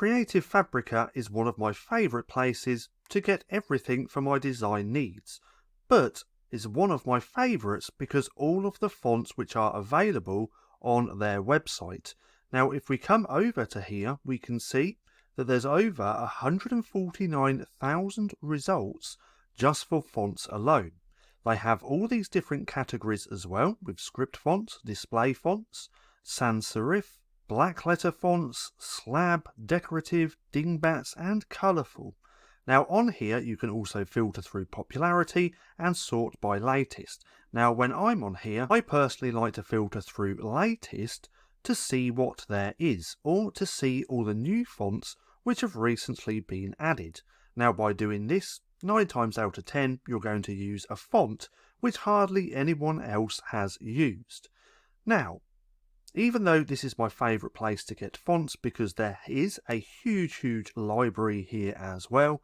Creative Fabrica is one of my favourite places to get everything for my design needs, but is one of my favourites because all of the fonts which are available on their website. Now if we come over to here, we can see that there's over 149,000 results just for fonts alone. They have all these different categories as well, with script fonts, display fonts, sans serif, black letter fonts, slab, decorative, dingbats and colourful. Now on here you can also filter through popularity and sort by latest. Now when I'm on here, I personally like to filter through latest to see what there is, or to see all the new fonts which have recently been added. Now by doing this, 9 times out of 10 you're going to use a font which hardly anyone else has used. Now, even though this is my favourite place to get fonts because there is a huge library here as well,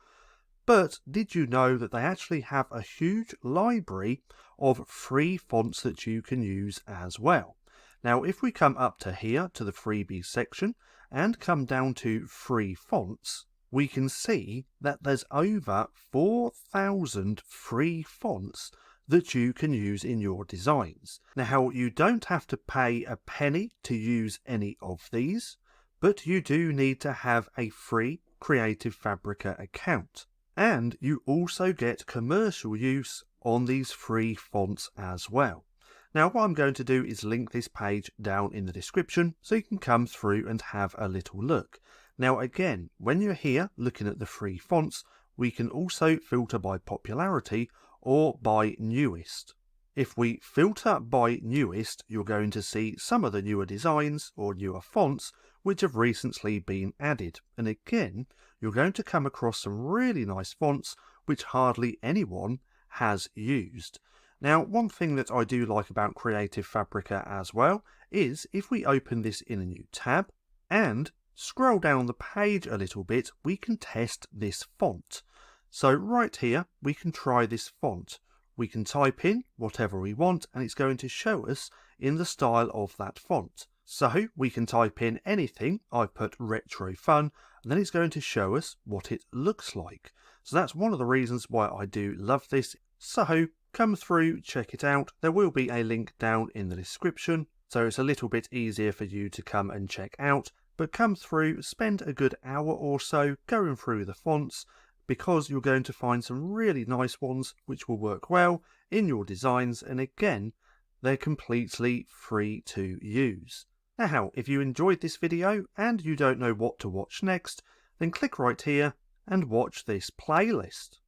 but did you know that they actually have a huge library of free fonts that you can use as well? Now if we come up to here to the freebies section and come down to free fonts, we can see that there's over 4,000 free fonts that you can use in your designs. Now you don't have to pay a penny to use any of these, but you do need to have a free Creative Fabrica account. And you also get commercial use on these free fonts as well. Now what I'm going to do is link this page down in the description so you can come through and have a little look. Now again, when you're here looking at the free fonts, we can also filter by popularity or by newest. If we filter by newest, you're going to see some of the newer designs or newer fonts which have recently been added. And again, you're going to come across some really nice fonts which hardly anyone has used. Now, one thing that I do like about Creative Fabrica as well is if we open this in a new tab and scroll down the page a little bit, we can test this font. So right here, we can try this font. We can type in whatever we want and it's going to show us in the style of that font. So we can type in anything. I've put retro fun and then it's going to show us what it looks like. So that's one of the reasons why I do love this. So come through, check it out. There will be a link down in the description, so it's a little bit easier for you to come and check out. But come through, spend a good hour or so going through the fonts, because you're going to find some really nice ones which will work well in your designs, and again, they're completely free to use. Now, if you enjoyed this video and you don't know what to watch next, then click right here and watch this playlist.